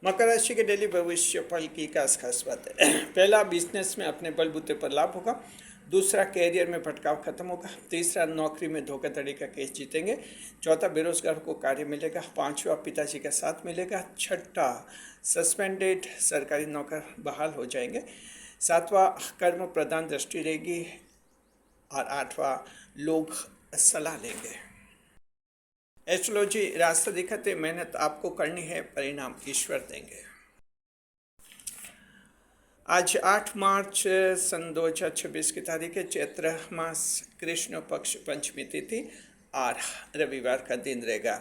मकर राशि के डेली भविष्य फल की खास बात है। पहला, बिजनेस में अपने बलबूते पर लाभ होगा। दूसरा, कैरियर में भटकाव खत्म होगा। तीसरा, नौकरी में धोखाधड़ी का केस जीतेंगे। चौथा, बेरोजगार को कार्य मिलेगा। पांचवा, पिताजी का साथ मिलेगा। छठा, सस्पेंडेड सरकारी नौकर बहाल हो जाएंगे। सातवां, कर्म प्रधान दृष्टि रहेगी। और आठवां, लोग सलाह लेंगे। एस्ट्रोलॉजी रास्ता दिखाते, मेहनत आपको करनी है, परिणाम ईश्वर देंगे। आज 8 मार्च सन 2026 की तारीख है। चैत्र मास कृष्ण पक्ष पंचमी तिथि और रविवार का दिन रहेगा।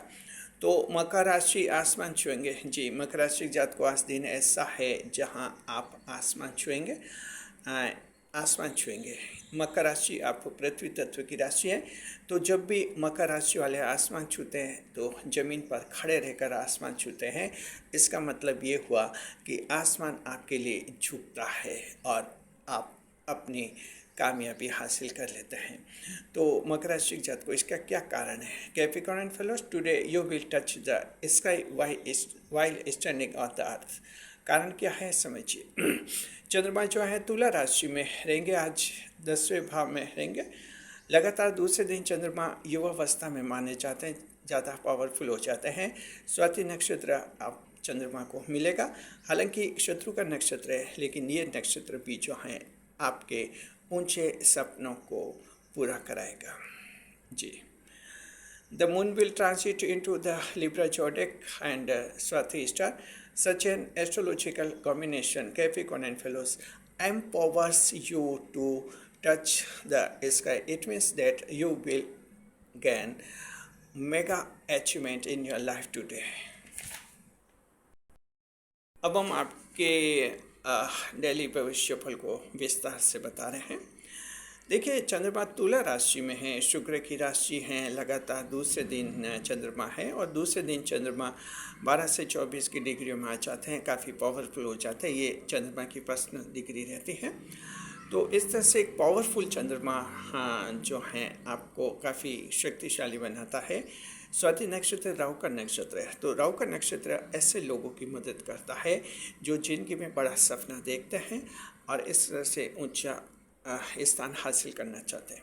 तो मकर राशि आसमान छुएंगे। जी, मकर राशि जात को आज दिन ऐसा है जहां आप आसमान छुएंगे। आसमान छुएंगे। मकर राशि आप पृथ्वी तत्व की राशि है, तो जब भी मकर राशि वाले आसमान छूते हैं तो ज़मीन पर खड़े रहकर आसमान छूते हैं। इसका मतलब ये हुआ कि आसमान आपके लिए झुकता है और आप अपनी कामयाबी हासिल कर लेते हैं। तो मकर राशि जात को इसका क्या कारण है? Capricorn fellows, today you will touch the sky while standing on the earth. कारण क्या है, समझिए। चंद्रमा जो है तुला राशि में रहेंगे, आज 10वें भाव में रहेंगे। लगातार दूसरे दिन चंद्रमा युवावस्था में माने जाते हैं, ज़्यादा पावरफुल हो जाते हैं। स्वाति नक्षत्र आप चंद्रमा को मिलेगा। हालांकि शत्रु का नक्षत्र है, लेकिन ये नक्षत्र भी जो है आपके ऊंचे सपनों को पूरा कराएगा। जी, The moon will transit into the Libra zodiac and Swathi star. Such an astrological combination, Capricorn and fellows, empowers you to touch the sky. It means that you will gain mega achievement in your life today. अब हम आपके daily भविष्य फल को विस्तार से बता रहे हैं। देखिए, चंद्रमा तुला राशि में है, शुक्र की राशि है। लगातार दूसरे दिन चंद्रमा है और दूसरे दिन चंद्रमा 12 से 24 की डिग्रियों में आ जाते हैं, काफ़ी पावरफुल हो जाते हैं। ये चंद्रमा की पर्सनल डिग्री रहती है। तो इस तरह से एक पावरफुल चंद्रमा जो है आपको काफ़ी शक्तिशाली बनाता है। स्वाति नक्षत्र राहु का नक्षत्र है, तो राहु का नक्षत्र ऐसे लोगों की मदद करता है जो जिंदगी में बड़ा सपना देखते हैं और इस तरह से ऊंचा स्थान हासिल करना चाहते हैं।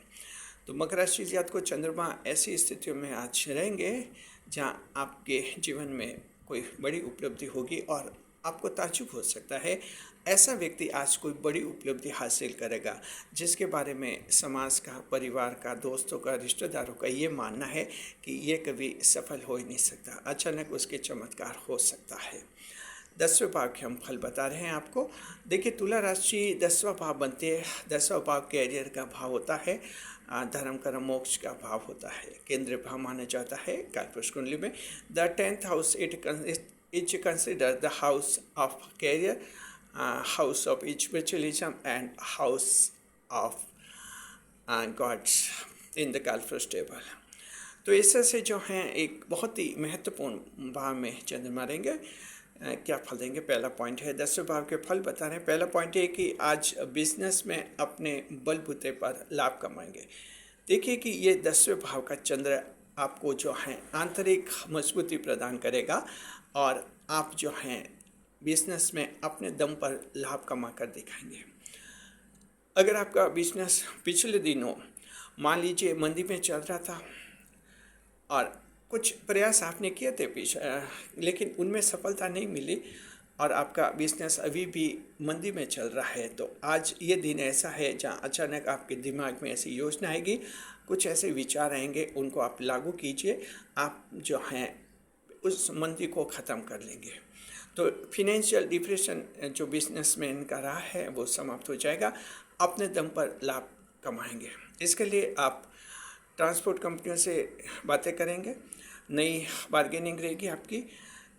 तो मकर राशि जात को चंद्रमा ऐसी स्थितियों में आज रहेंगे जहां आपके जीवन में कोई बड़ी उपलब्धि होगी और आपको ताज्जुब हो सकता है। ऐसा व्यक्ति आज कोई बड़ी उपलब्धि हासिल करेगा जिसके बारे में समाज का, परिवार का, दोस्तों का, रिश्तेदारों का ये मानना है कि ये कभी सफल हो ही नहीं सकता। अचानक उसके चमत्कार हो सकता है। 10वें भाव के हम फल बता रहे हैं आपको। देखिए, तुला राशि 10वां भाव बनती है। 10वां भाव कैरियर का भाव होता है, धर्म कर्म मोक्ष का भाव होता है, केंद्रीय भाव माना जाता है कालपुरुष कुंडली में। The 10th house is consider the house of career, house of spiritualism and house of gods in the कालपुरुष टेबल। तो इस तरह से जो है एक बहुत ही महत्वपूर्ण भाव में चंद्रमा रहेंगे। क्या फल देंगे? पहला पॉइंट है, 10वें भाव के फल बता रहे हैं। पहला पॉइंट है कि आज बिजनेस में अपने बलबूते पर लाभ कमाएंगे। देखिए कि ये 10वें भाव का चंद्र आपको जो है आंतरिक मजबूती प्रदान करेगा और आप जो हैं बिजनेस में अपने दम पर लाभ कमा कर दिखाएंगे। अगर आपका बिजनेस पिछले दिनों मान लीजिए मंदी में चल रहा था और कुछ प्रयास आपने किए थे पीछे, लेकिन उनमें सफलता नहीं मिली और आपका बिजनेस अभी भी मंदी में चल रहा है, तो आज ये दिन ऐसा है जहां अचानक आपके दिमाग में ऐसी योजना आएगी, कुछ ऐसे विचार आएंगे, उनको आप लागू कीजिए। आप जो हैं उस मंदी को ख़त्म कर लेंगे। तो फिनेंशियल डिप्रेशन जो बिजनेसमैन का रहा है वो समाप्त हो जाएगा। अपने दम पर लाभ कमाएंगे। इसके लिए आप ट्रांसपोर्ट कंपनियों से बातें करेंगे, नई बार्गेनिंग रहेगी आपकी।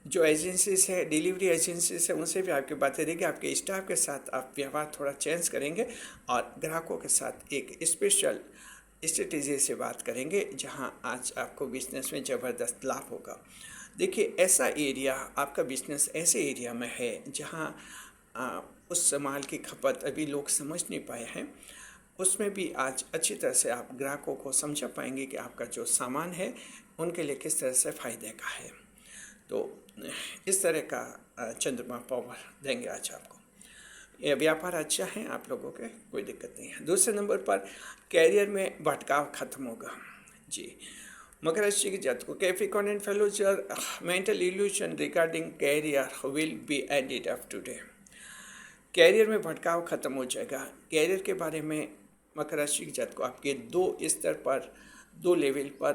जो एजेंसीज है, डिलीवरी एजेंसीज है, उनसे भी आपकी बातें रहेगी। आपके स्टाफ के साथ आप व्यवहार थोड़ा चेंज करेंगे और ग्राहकों के साथ एक स्पेशल स्ट्रेटेजी से बात करेंगे जहां आज आपको बिजनेस में ज़बरदस्त लाभ होगा। देखिए, ऐसा एरिया, आपका बिजनेस ऐसे एरिया में है जहां उस माल की खपत अभी लोग समझ नहीं पाए हैं, उसमें भी आज अच्छी तरह से आप ग्राहकों को समझा पाएंगे कि आपका जो सामान है उनके लिए किस तरह से फ़ायदे का है। तो इस तरह का चंद्रमा पावर देंगे आज आपको। ये व्यापार अच्छा है आप लोगों के, कोई दिक्कत नहीं है। दूसरे नंबर पर कैरियर में भटकाव खत्म होगा जी। मकर राशि के जातकों Capricorn and fellows your mental illusion regarding career will be ended of today. Career में भटकाव खत्म हो जाएगा। कैरियर के बारे में मकर राशि के जातकों आपके दो स्तर पर, दो लेवल पर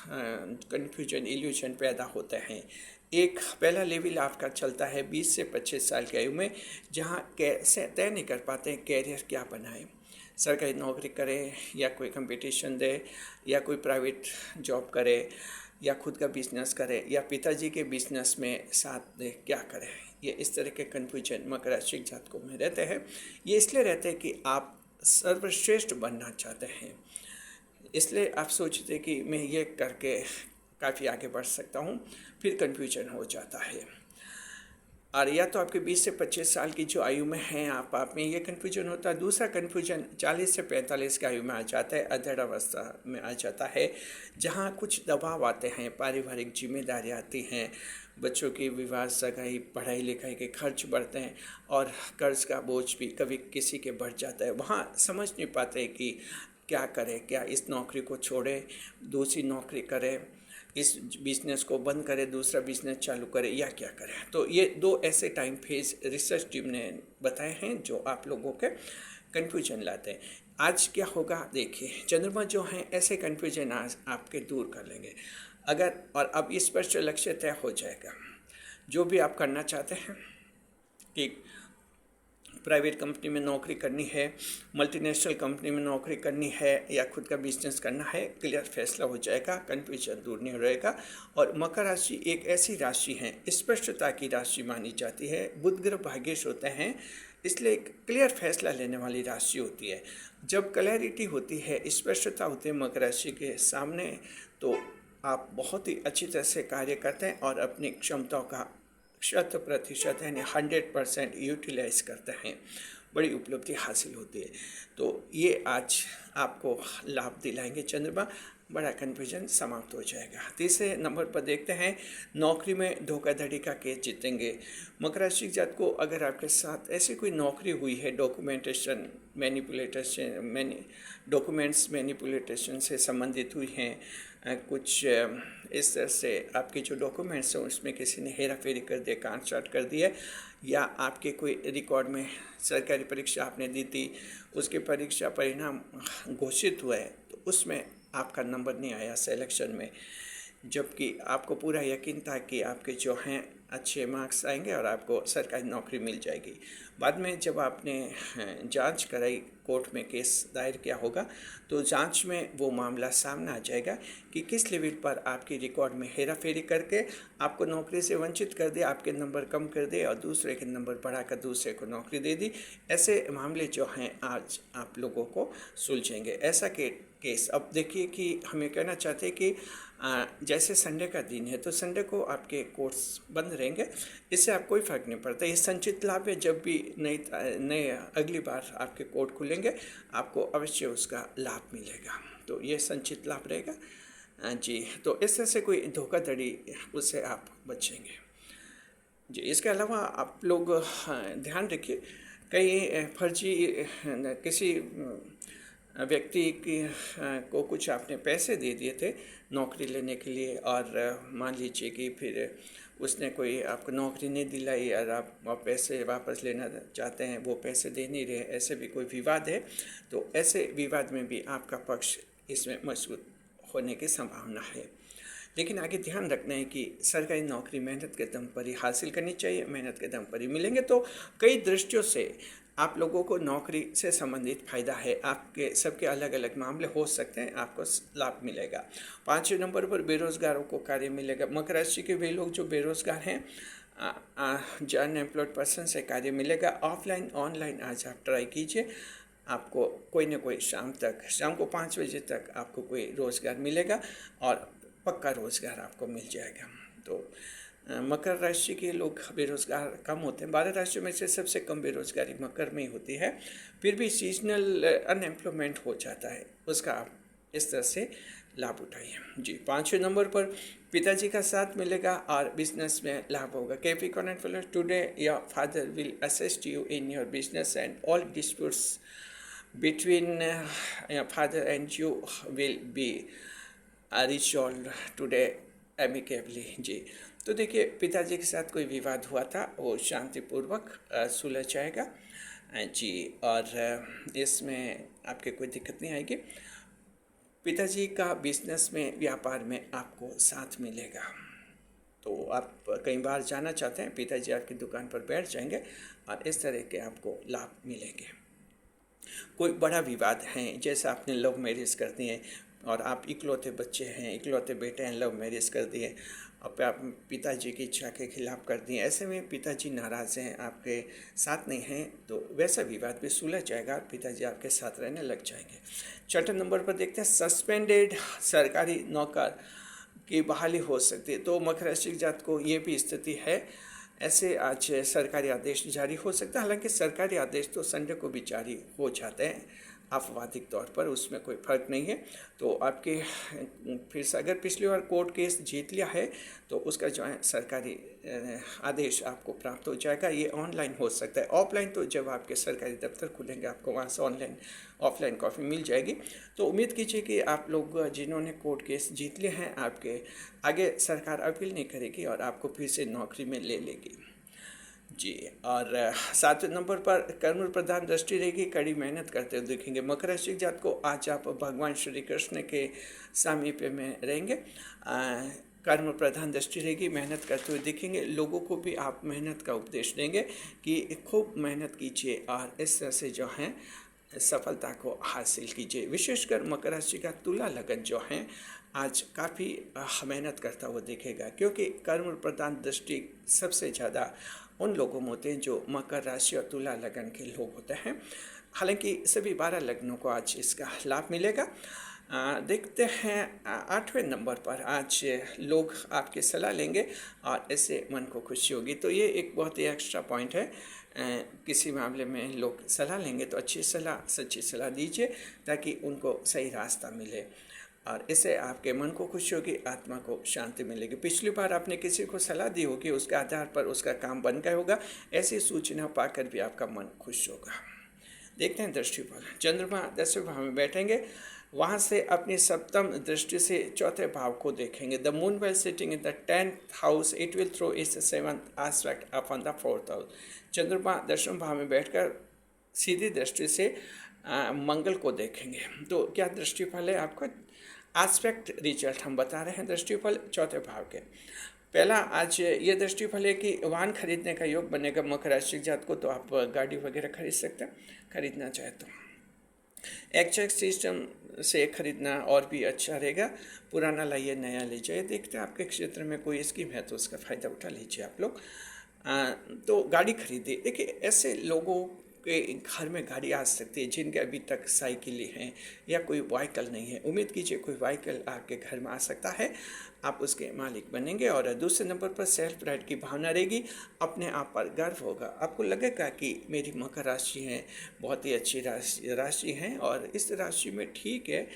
कन्फ्यूजन इल्यूजन पैदा होते हैं। एक पहला लेवल आपका चलता है 20 से 25 साल की आयु में, जहां कैसे तय नहीं कर पाते हैं कैरियर क्या बनाए, सरकारी नौकरी करे या कोई कंपटीशन दे या कोई प्राइवेट जॉब करे या खुद का बिजनेस करे या पिताजी के बिजनेस में साथ दे, क्या करे। ये इस तरह के कन्फ्यूजन मकर राशि के जातकों में रहते हैं। ये इसलिए रहते हैं कि आप सर्वश्रेष्ठ बनना चाहते हैं, इसलिए आप सोचते कि मैं ये करके काफ़ी आगे बढ़ सकता हूँ, फिर कन्फ्यूजन हो जाता है। और या तो आपके 20 से 25 साल की जो आयु में हैं आप में ये कन्फ्यूजन होता है। दूसरा कन्फ्यूजन 40 से 45 की आयु में आ जाता है, अधेड़ावस्था में आ जाता है, जहाँ कुछ दबाव आते हैं, पारिवारिक जिम्मेदारियाँ आती हैं, बच्चों की विवाह सगाई पढ़ाई लिखाई के खर्च बढ़ते हैं और कर्ज का बोझ भी कभी किसी के बढ़ जाता है। वहाँ समझ नहीं पाते कि क्या करें, क्या इस नौकरी को छोड़े दूसरी नौकरी करें, इस बिज़नेस को बंद करें दूसरा बिज़नेस चालू करें या क्या करें। तो ये दो ऐसे टाइम फेज रिसर्च टीम ने बताए हैं जो आप लोगों के कन्फ्यूजन लाते हैं। आज क्या होगा देखिए, चंद्रमा जो हैं ऐसे कन्फ्यूजन आज आपके दूर कर लेंगे अगर, और अब इस पर जो लक्ष्य तय हो जाएगा, जो भी आप करना चाहते हैं कि प्राइवेट कंपनी में नौकरी करनी है, मल्टीनेशनल कंपनी में नौकरी करनी है या खुद का बिजनेस करना है, क्लियर फैसला हो जाएगा, कन्फ्यूजन दूर नहीं रहेगा। और मकर राशि एक ऐसी राशि है, स्पष्टता की राशि मानी जाती है, बुध ग्रह भाग्येश होते हैं, इसलिए एक क्लियर फैसला लेने वाली राशि होती है। जब क्लैरिटी होती है, स्पष्टता होती है मकर राशि के सामने, तो आप बहुत ही अच्छी तरह से कार्य करते हैं और अपनी क्षमताओं का 100% यानी 100% यूटिलाइज करते हैं, बड़ी उपलब्धि हासिल होती है। तो ये आज आपको लाभ दिलाएंगे चंद्रमा, बड़ा कन्फ्यूजन समाप्त हो जाएगा। तीसरे नंबर पर देखते हैं नौकरी में धोखाधड़ी का केस जीतेंगे। मकर राशि जात को अगर आपके साथ ऐसी कोई नौकरी हुई है डॉक्यूमेंटेशन डॉक्यूमेंट्स मैनिपुलेटेशन से संबंधित हुई हैं, कुछ इस तरह से आपके जो डॉक्यूमेंट्स हैं उसमें किसी ने हेरा फेरी कर दिया, काट छाट कर दिया, या आपके कोई रिकॉर्ड में सरकारी परीक्षा आपने दी थी, उसके परीक्षा परिणाम घोषित हुआ है तो उसमें आपका नंबर नहीं आया सिलेक्शन में, जबकि आपको पूरा यकीन था कि आपके जो हैं अच्छे मार्क्स आएंगे और आपको सरकारी नौकरी मिल जाएगी। बाद में जब आपने जांच कराई, कोर्ट में केस दायर किया होगा, तो जांच में वो मामला सामने आ जाएगा कि किस लेवल पर आपकी रिकॉर्ड में हेरा फेरी करके आपको नौकरी से वंचित कर दिया, आपके नंबर कम कर दिए और दूसरे के नंबर बढ़ाकर दूसरे को नौकरी दे दी। ऐसे मामले जो हैं आज आप लोगों को सुलझेंगे। ऐसा केस अब देखिए कि हमें कहना चाहते हैं कि जैसे संडे का दिन है तो संडे को आपके कोर्ट्स बंद रहेंगे, इससे आप कोई फ़र्क नहीं पड़ता। ये संचित लाभ है, जब भी नए अगली बार आपके कोर्ट खुलेंगे आपको अवश्य उसका लाभ मिलेगा, तो ये संचित लाभ रहेगा जी। तो इस तरह से कोई धोखाधड़ी उससे आप बचेंगे जी। इसके अलावा आप लोग ध्यान रखिए, कई फर्जी किसी व्यक्ति को कुछ आपने पैसे दे दिए थे नौकरी लेने के लिए, और मान लीजिए कि फिर उसने कोई आपको नौकरी नहीं दिलाई और आप पैसे वापस लेना चाहते हैं, वो पैसे दे नहीं रहे, ऐसे भी कोई विवाद है, तो ऐसे विवाद में भी आपका पक्ष इसमें मजबूत होने की संभावना है। लेकिन आगे ध्यान रखना है कि सरकारी नौकरी मेहनत के दम पर ही हासिल करनी चाहिए, मेहनत के दम पर ही मिलेंगे। तो कई दृष्टियों से आप लोगों को नौकरी से संबंधित फ़ायदा है, आपके सबके अलग अलग मामले हो सकते हैं, आपको लाभ मिलेगा। 5वें नंबर पर बेरोज़गारों को कार्य मिलेगा। मकर राशि के वे लोग जो बेरोज़गार हैं, जो अनएम्प्लॉयड पर्सन से कार्य मिलेगा। ऑफलाइन ऑनलाइन आज आप ट्राई कीजिए, आपको कोई ना कोई शाम को 5 बजे तक आपको कोई रोज़गार मिलेगा और पक्का रोज़गार आपको मिल जाएगा। तो मकर राशि के लोग बेरोज़गार कम होते हैं। 12 राशियों में से सबसे कम बेरोज़गारी मकर में ही होती है, फिर भी सीजनल अनएम्प्लॉयमेंट हो जाता है, उसका आप इस तरह से लाभ उठाइए। जी, 5वें नंबर पर पिताजी का साथ मिलेगा और बिजनेस में लाभ होगा। Capricorn and followers, today your father will assist you in your business and all disputes between your father and you will be resolve today amicably. जी, तो देखिए पिताजी के साथ कोई विवाद हुआ था, वो शांतिपूर्वक सुलझ जाएगा। जी, और इसमें आपके कोई दिक्कत नहीं आएगी। पिताजी का बिजनेस में, व्यापार में आपको साथ मिलेगा। तो आप कई बार जाना चाहते हैं, पिताजी आपकी दुकान पर बैठ जाएंगे और इस तरह के आपको लाभ मिलेंगे। कोई बड़ा विवाद है, जैसे आपने लव मैरिज कर दी है और आप इकलौते बच्चे हैं, इकलौते बेटे हैं, लव मैरिज कर दिए और आप पिताजी की इच्छा के खिलाफ कर दिए, ऐसे में पिताजी नाराज़ हैं, आपके साथ नहीं हैं, तो वैसा विवाद भी सुलझ जाएगा और पिताजी आपके साथ रहने लग जाएंगे। 6 नंबर पर देखते हैं, सस्पेंडेड सरकारी नौकर की बहाली हो सकती है। तो मकर राशि जात को ये भी स्थिति है, ऐसे आज सरकारी आदेश जारी हो सकता है। हालांकि सरकारी आदेश तो संडे को भी जारी हो जाते हैं आपवादिक तौर पर, उसमें कोई फ़र्क नहीं है। तो आपके फिर से अगर पिछली बार कोर्ट केस जीत लिया है तो उसका जो है सरकारी आदेश आपको प्राप्त हो जाएगा। ये ऑनलाइन हो सकता है, ऑफलाइन तो जब आपके सरकारी दफ्तर खुलेंगे आपको वहाँ से ऑनलाइन ऑफलाइन कॉपी मिल जाएगी। तो उम्मीद कीजिए कि आप लोग जिन्होंने कोर्ट केस जीत लिए हैं, आपके आगे सरकार अपील नहीं करेगी और आपको फिर से नौकरी में ले लेगी। जी, और 7 नंबर पर कर्म प्रधान दृष्टि रहेगी, कड़ी मेहनत करते हुए दिखेंगे। मकर राशि जात को आज आप भगवान श्री कृष्ण के सामीप्य में रहेंगे। कर्म प्रधान दृष्टि रहेगी, मेहनत करते हुए दिखेंगे। लोगों को भी आप मेहनत का उपदेश देंगे कि खूब मेहनत कीजिए और इस तरह से जो है सफलता को हासिल कीजिए। विशेषकर मकर राशि का तुला लगन जो है आज काफ़ी मेहनत करता हुआ दिखेगा, क्योंकि कर्म प्रधान दृष्टि सबसे ज़्यादा उन लोगों में होते हैं जो मकर राशि और तुला लगन के लोग होते हैं। हालांकि सभी 12 लग्नों को आज इसका लाभ मिलेगा। देखते हैं 8वें नंबर पर आज लोग आपकी सलाह लेंगे और इससे मन को खुशी होगी। तो ये एक बहुत ही एक्स्ट्रा पॉइंट है। किसी मामले में लोग सलाह लेंगे तो अच्छी सलाह, सच्ची सलाह दीजिए ताकि उनको सही रास्ता मिले और इससे आपके मन को खुशी होगी, आत्मा को शांति मिलेगी। पिछली बार आपने किसी को सलाह दी होगी, उसके आधार पर उसका काम बन गया होगा, ऐसी सूचना पाकर भी आपका मन खुश होगा। देखते हैं दृष्टिफल। चंद्रमा 10वें भाव में बैठेंगे, वहाँ से अपनी सप्तम दृष्टि से चौथे भाव को देखेंगे। The moon well sitting in the 10th house, it will throw its 7th aspect upon the 4th house. चंद्रमा 10वें भाव में बैठकर सीधी दृष्टि से मंगल को देखेंगे। तो क्या दृष्टिफल है आपका? एस्पेक्ट रिजल्ट हम बता रहे हैं दृष्टिफल चौथे भाव के। पहला आज ये दृष्टिफल है कि वाहन खरीदने का योग बनेगा मकर राशि जात को, तो आप गाड़ी वगैरह खरीद सकते हैं, खरीदना चाहे तो। एक्चेक सिस्टम से खरीदना और भी अच्छा रहेगा, पुराना लाइए नया लीजिए। देखते हैं आपके क्षेत्र में कोई स्कीम है तो उसका फ़ायदा उठा लीजिए आप लोग। तो गाड़ी खरीदिए। देखिए ऐसे लोगों के घर में गाड़ी आ सकती है जिनके अभी तक साइकिल हैं या कोई व्हीकल नहीं है। उम्मीद कीजिए कोई व्हीकल आपके घर में आ सकता है, आप उसके मालिक बनेंगे। और दूसरे नंबर पर सेल्फ प्राइड की भावना रहेगी, अपने आप पर गर्व होगा। आपको लगेगा कि मेरी मकर राशि है, बहुत ही अच्छी राशि है और इस राशि में ठीक है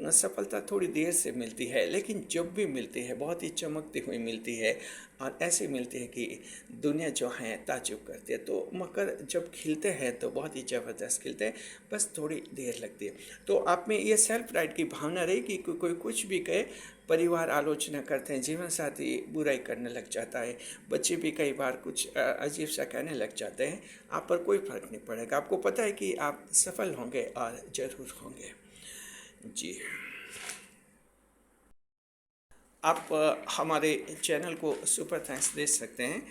सफलता थोड़ी देर से मिलती है, लेकिन जब भी मिलती है बहुत ही चमकती हुई मिलती है और ऐसे मिलती है कि दुनिया जो है ताज्जुब करती है। तो मकर जब खिलते हैं तो बहुत ही ज़बरदस्त खिलते हैं, बस थोड़ी देर लगती है। तो आप में ये सेल्फ प्राइड की भावना रहेगी कि कोई कुछ भी कहे, परिवार आलोचना करते हैं, जीवन साथी बुराई करने लग जाता है, बच्चे भी कई बार कुछ अजीब सा कहने लग जाते हैं, आप पर कोई फ़र्क नहीं पड़ेगा। आपको पता है कि आप सफल होंगे और ज़रूर होंगे। जी, आप हमारे चैनल को सुपर थैंक्स दे सकते हैं।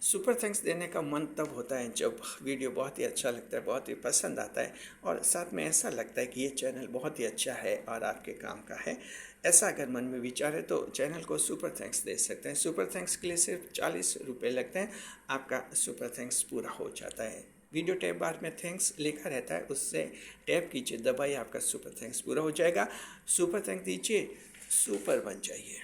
सुपर थैंक्स देने का मन तब होता है जब वीडियो बहुत ही अच्छा लगता है, बहुत ही पसंद आता है और साथ में ऐसा लगता है कि ये चैनल बहुत ही अच्छा है और आपके काम का है। ऐसा अगर मन में विचार है तो चैनल को सुपर थैंक्स दे सकते हैं। सुपर थैंक्स के लिए सिर्फ 40 रुपये लगते हैं, आपका सुपर थैंक्स पूरा हो जाता है। वीडियो टैब बार में थैंक्स लिखा रहता है, उससे टैप कीजिए, दबाइए, आपका सुपर थैंक्स पूरा हो जाएगा। सुपर थैंक्स दीजिए, सुपर बन जाइए।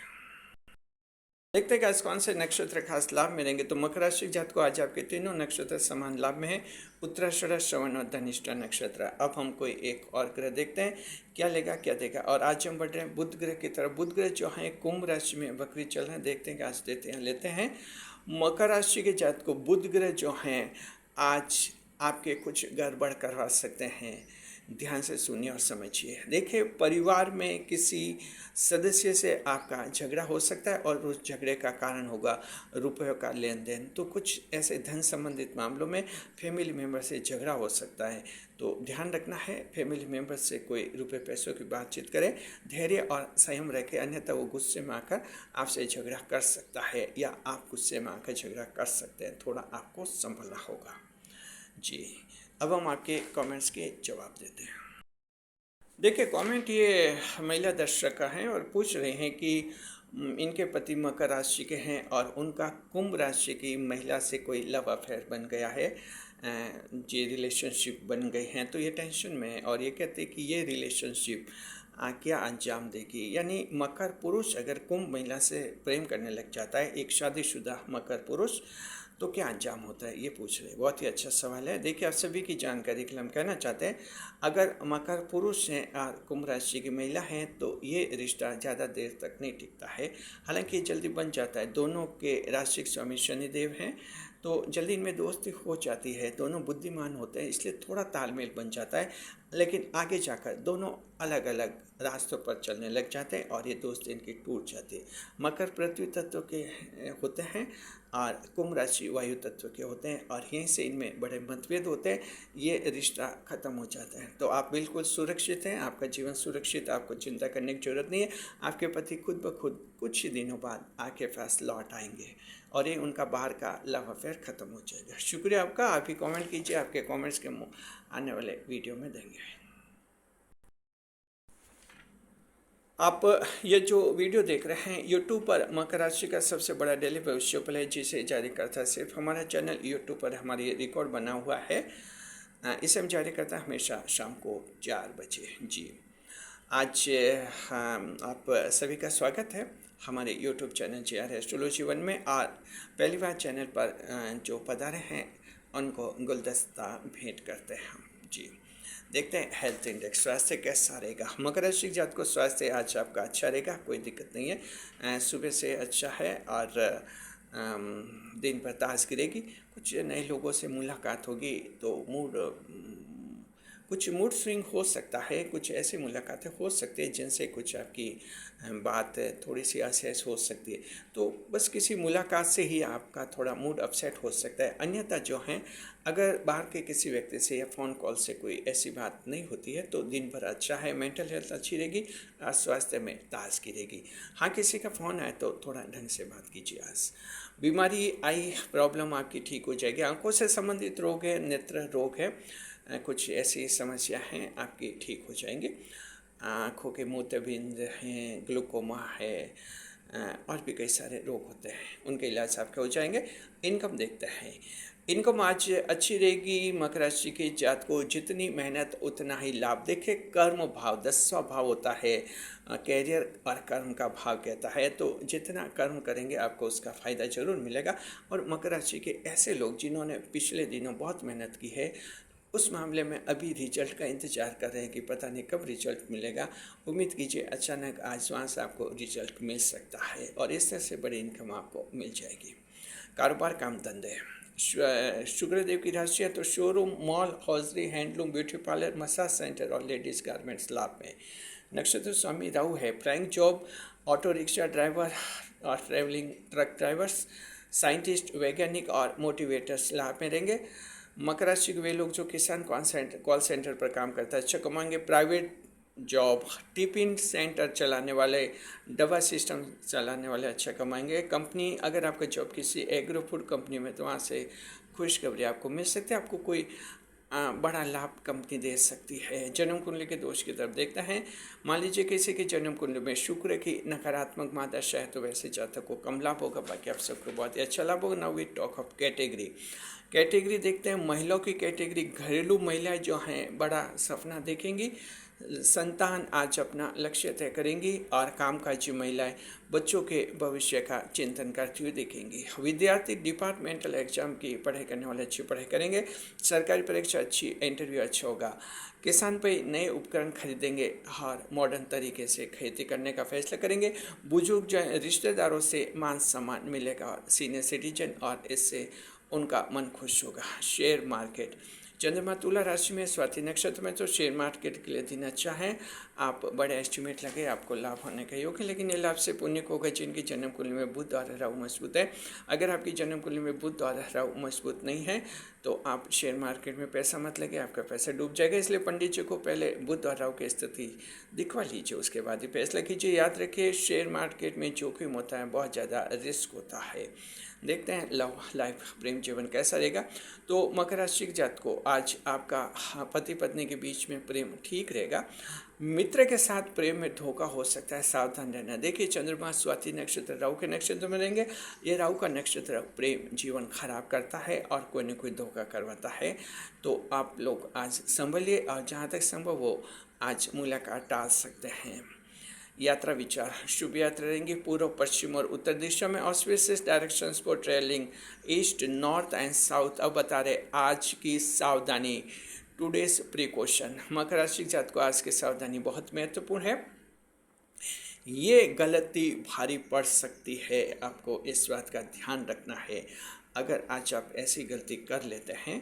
देखते हैं कि आज कौन से नक्षत्र खास लाभ में रहेंगे। तो मकर राशि जात को आज आपके तीनों नक्षत्र समान लाभ में है, उत्तराषाढ़, श्रवण और धनिष्ठा नक्षत्र। अब हम कोई एक और ग्रह देखते हैं क्या लेगा क्या देगा। और आज हम बढ़ रहे हैं बुध ग्रह की तरफ। बुध ग्रह जो है कुंभ राशि में वक्री चल रहे हैं। देखते हैं कि आज लेते हैं मकर राशि के जात को बुध ग्रह जो हैं आज आपके कुछ गड़बड़ करवा सकते हैं। ध्यान से सुनिए और समझिए। देखिए, परिवार में किसी सदस्य से आपका झगड़ा हो सकता है और उस झगड़े का कारण होगा रुपयों का लेन देन। तो कुछ ऐसे धन संबंधित मामलों में फैमिली मेम्बर से झगड़ा हो सकता है। तो ध्यान रखना है, फैमिली मेम्बर से कोई रुपये पैसों की बातचीत करें, धैर्य और संयम रखें, अन्यथा वो गुस्से में आकर आपसे झगड़ा कर सकता है या आप गुस्से में आकर झगड़ा कर सकते हैं। थोड़ा आपको संभलना होगा जी। अब हम आपके कमेंट्स के जवाब देते हैं। देखिए, कमेंट ये महिला दर्शक का है और पूछ रहे हैं कि इनके पति मकर राशि के हैं और उनका कुंभ राशि की महिला से कोई लव अफेयर बन गया है, जी रिलेशनशिप बन गई हैं, तो ये टेंशन में है। और ये कहते हैं कि ये रिलेशनशिप क्या अंजाम देगी। यानी मकर पुरुष अगर कुंभ महिला से प्रेम करने लग जाता है, एक शादीशुदा मकर पुरुष, तो क्या अंजाम होता है, ये पूछ रहे हैं। बहुत ही अच्छा सवाल है। देखिए, आप सभी की जानकारी के लिए हम कहना चाहते हैं, अगर मकर पुरुष हैं और कुंभ राशि की महिला हैं तो ये रिश्ता ज़्यादा देर तक नहीं टिकता है। हालांकि जल्दी बन जाता है। दोनों के राशिक स्वामी शनिदेव हैं, तो जल्दी इनमें दोस्ती हो जाती है। दोनों बुद्धिमान होते हैं, इसलिए थोड़ा तालमेल बन जाता है। लेकिन आगे जाकर दोनों अलग अलग रास्तों पर चलने लग जाते हैं और ये दोस्ती इनकी टूट जाती है। मकर पृथ्वी तत्व के होते हैं और कुंभ राशि वायु तत्व के होते हैं और यहीं से इनमें बड़े मतभेद होते हैं। ये रिश्ता ख़त्म हो जाता है। तो आप बिल्कुल सुरक्षित हैं, आपका जीवन सुरक्षित, आपको चिंता करने की जरूरत नहीं है। आपके पति खुद ब खुद कुछ ही दिनों बाद आपके पास लौट आएंगे और ये उनका बाहर का लव अफेयर ख़त्म हो जाएगा। शुक्रिया आपका। आप ही कमेंट कीजिए, आपके कमेंट्स के आने वाले वीडियो में देंगे। आप ये जो वीडियो देख रहे हैं यूट्यूब पर मकर राशि का सबसे बड़ा डेली भविष्यफल है, जिसे जारी करता है सिर्फ हमारा चैनल। यूट्यूब पर हमारी रिकॉर्ड बना हुआ है, इसे हम जारी करता है हमेशा शाम को 4 बजे जी। आज आप सभी का स्वागत है हमारे यूट्यूब चैनल JR एस्ट्रोलॉजी 1 में। और पहली बार चैनल पर जो पधारे हैं उनको गुलदस्ता भेंट करते हैं हम जी। देखते हैं हेल्थ इंडेक्स, स्वास्थ्य कैसा रहेगा। मकर राशि जात को स्वास्थ्य आज आपका अच्छा रहेगा, कोई दिक्कत नहीं है। सुबह से अच्छा है और दिन भर ताजगी रहेगी। कुछ नए लोगों से मुलाकात होगी तो कुछ मूड स्विंग हो सकता है। कुछ ऐसी मुलाकातें हो सकती है जिनसे कुछ आपकी बात थोड़ी सी असहज हो सकती है। तो बस किसी मुलाकात से ही आपका थोड़ा मूड अपसेट हो सकता है। अन्यथा जो है, अगर बाहर के किसी व्यक्ति से या फ़ोन कॉल से कोई ऐसी बात नहीं होती है तो दिन भर अच्छा है। मेंटल हेल्थ अच्छी रहेगी और स्वास्थ्य में ताजगी रहेगी। हाँ, किसी का फ़ोन आए तो थोड़ा ढंग से बात कीजिए। आज बीमारी आई प्रॉब्लम आपकी ठीक हो जाएगी। आंखों से संबंधित रोग है, नेत्र रोग है, कुछ ऐसी समस्या हैं आपकी ठीक हो जाएंगे। आँखों के मोतियाबिंद हैं, ग्लूकोमा है और भी कई सारे रोग होते हैं, उनके इलाज आपके हो जाएंगे। इनकम देखते हैं, इनकम आज अच्छी रहेगी। मकर राशि के जात को जितनी मेहनत उतना ही लाभ। देखिए, कर्म भाव 10वां भाव होता है, कैरियर और कर्म का भाव कहता है। तो जितना कर्म करेंगे आपको उसका फ़ायदा ज़रूर मिलेगा। और मकर राशि के ऐसे लोग जिन्होंने पिछले दिनों बहुत मेहनत की है, उस मामले में अभी रिजल्ट का इंतज़ार कर रहे हैं कि पता नहीं कब रिजल्ट मिलेगा। उम्मीद कीजिए अचानक आज वहाँ से आपको रिजल्ट मिल सकता है और इस तरह से बड़ी इनकम आपको मिल जाएगी। कारोबार, काम धंधे, शुक्रदेव की राशि है तो showroom, mall, hosiery, handloom, beauty parlour, massage centre और लेडीज़ गारमेंट्स लाभ में। नक्षत्र स्वामी राहु है। Flying job, auto rickshaw driver और ट्रैवलिंग ट्रक ड्राइवर्स, साइंटिस्ट, वैज्ञानिक और मोटिवेटर्स लाभ में रहेंगे। मकर राशि के वे लोग जो किसान कॉल सेंटर पर काम करता है अच्छा कमाएंगे। प्राइवेट जॉब, टिफिन सेंटर चलाने वाले, दवा सिस्टम चलाने वाले अच्छा कमाएंगे। कंपनी, अगर आपका जॉब किसी एग्रो फूड कंपनी में तो वहाँ से खुशखबरी आपको मिल सकती है। आपको कोई बड़ा लाभ कंपनी दे सकती है। जन्म कुंडली के दोष की तरफ देखते हैं। मान लीजिए किसी के जन्म कुंडली में शुक्र की नकारात्मक मादशा है तो वैसे जातक को कम लाभ होगा, बाकी आप सबको बहुत ही अच्छा लाभ होगा। Now we talk of category देखते हैं। महिलाओं की कैटेगरी, घरेलू महिलाएं जो हैं बड़ा सपना देखेंगी। संतान आज अपना लक्ष्य तय करेंगी और कामकाजी महिलाएं बच्चों के भविष्य का चिंतन करती हुई दिखेंगी। विद्यार्थी डिपार्टमेंटल एग्जाम की पढ़ाई करने वाले अच्छी पढ़ाई करेंगे। सरकारी परीक्षा अच्छी, इंटरव्यू अच्छा होगा। किसान भाई नए उपकरण खरीदेंगे और मॉडर्न तरीके से खेती करने का फैसला करेंगे। बुजुर्ग रिश्तेदारों से मान सम्मान मिलेगा। सीनियर सिटीजन और इससे उनका मन खुश होगा। शेयर मार्केट, चंद्रमा तुला राशि में स्वाति नक्षत्र में, तो शेयर मार्केट के लिए दिन अच्छा है। आप बड़े एस्टिमेट लगे, आपको लाभ होने का योग है, लेकिन ये लाभ से पुण्य को होगा जिनकी जन्म कुंडली में बुध और राहु मजबूत है। अगर आपकी जन्म कुंडली में बुध और राहु मजबूत नहीं है तो आप शेयर मार्केट में पैसा मत लगे, आपका पैसा डूब जाएगा। इसलिए पंडित जी को पहले बुध और राहु की स्थिति दिखवा लीजिए, उसके बाद ही फैसला कीजिए। याद रखिए शेयर मार्केट में जोखिम होता है, बहुत ज़्यादा रिस्क होता है। देखते हैं लव लाइफ, प्रेम जीवन कैसा रहेगा। तो मकर राशि के जातक को आज आपका पति पत्नी के बीच में प्रेम ठीक रहेगा। मित्र के साथ प्रेम में धोखा हो सकता है, सावधान रहना। देखिए चंद्रमा स्वाति नक्षत्र राहु के नक्षत्र में रहेंगे। ये राहु का नक्षत्र प्रेम जीवन खराब करता है और कोई न कोई धोखा करवाता है। तो आप लोग आज संभलिए और जहाँ तक संभव हो आज मुलाकात टाल सकते हैं। यात्रा विचार, शुभ यात्रा रहेंगी। पूर्व, पश्चिम और उत्तर दिशा में auspicious directions for travelling east, north and south. अब बता रहे आज की सावधानी, टुडेज प्रिकॉशन। मकर राशि के जातक को आज की सावधानी बहुत महत्वपूर्ण है। ये गलती भारी पड़ सकती है, आपको इस बात का ध्यान रखना है। अगर आज आप ऐसी गलती कर लेते हैं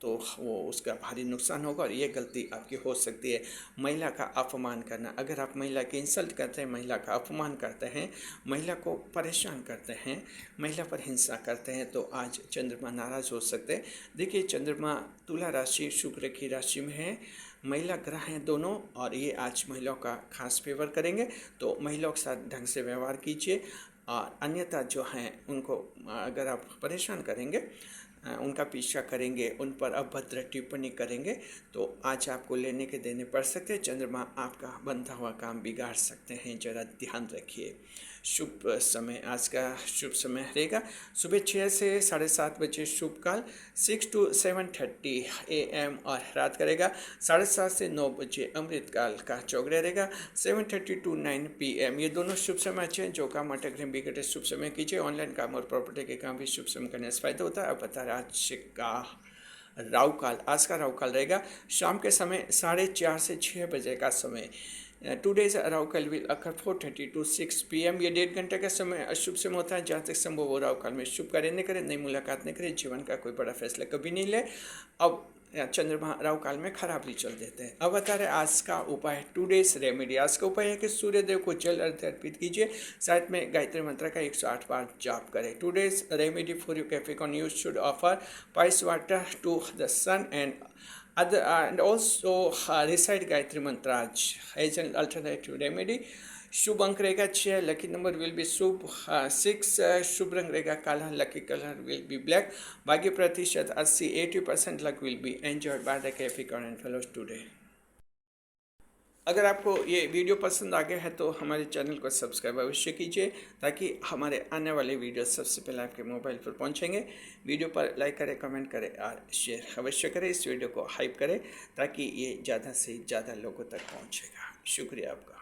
तो वो उसका भारी नुकसान होगा और ये गलती आपकी हो सकती है। महिला का अपमान करना, अगर आप महिला की इंसल्ट करते हैं, महिला का अपमान करते हैं, महिला को परेशान करते हैं, महिला पर हिंसा करते हैं तो आज चंद्रमा नाराज हो सकते हैं। देखिए चंद्रमा तुला राशि शुक्र की राशि में है, महिला ग्रह हैं दोनों और ये आज महिलाओं का खास फेवर करेंगे। तो महिलाओं के साथ ढंग से व्यवहार कीजिए और अन्यथा जो हैं उनको अगर आप परेशान करेंगे, उनका पीछा करेंगे, उन पर अभद्र टिप्पणी करेंगे तो आज आपको लेने के देने पड़ सकते हैं। चंद्रमा आपका बंधा हुआ काम बिगाड़ सकते हैं, जरा ध्यान रखिए। शुभ समय, आज का शुभ समय रहेगा सुबह 6 से 7:30 बजे शुभ काल, 6 to 7:30 AM और रात करेगा 7:30 से 9 बजे अमृत काल का चौगड़े रहेगा 7:30 to 9 PM। ये दोनों शुभ समय अच्छे हैं। जो काम अटक बिगड़े शुभ समय कीजिए। ऑनलाइन काम और प्रॉपर्टी के काम भी शुभ समय करने से फायदा होता है। अब बता रहा आज का राहु काल, आज का राहु काल रहेगा शाम के समय 4:30 से 6 बजे का समय। टुडेज राहु काल विल अकर 4:30 to 6 PM। ये 1.5 घंटे का समय अशुभ समय होता है। जहाँ तक संभव हो राहु काल में शुभ कार्य नहीं करें, नई मुलाकात नहीं करें, जीवन का कोई बड़ा फैसला कभी नहीं ले। अब चंद्रमा राहु काल में खराब चल देते हैं। अब बता रहे आज का उपाय, टुडेज रेमेडी। आज का उपाय है कि सूर्यदेव को जल अर्घ्य अर्पित कीजिए, साथ में गायत्री मंत्र का 108 बार जाप करें। Today's remedy for you Capricorn, you should offer pious water to the sun and also recite Gayatri Mantra as an alternative remedy. शुभ अंक रहेगा 6, लकी नंबर विल बी शुभ 6, शुभ रंग रहेगा काला, lucky colour will be black. बाकी प्रतिशत 80% luck will be enjoyed by the Capricorn and fellows today. अगर आपको ये वीडियो पसंद आ गया है तो हमारे चैनल को सब्सक्राइब अवश्य कीजिए ताकि हमारे आने वाले वीडियो सबसे पहले आपके मोबाइल पर पहुंचेंगे। वीडियो पर लाइक करें, कमेंट करें और शेयर अवश्य करें। इस वीडियो को हाइप करें ताकि ये ज़्यादा से ज़्यादा लोगों तक पहुंचेगा। शुक्रिया आपका।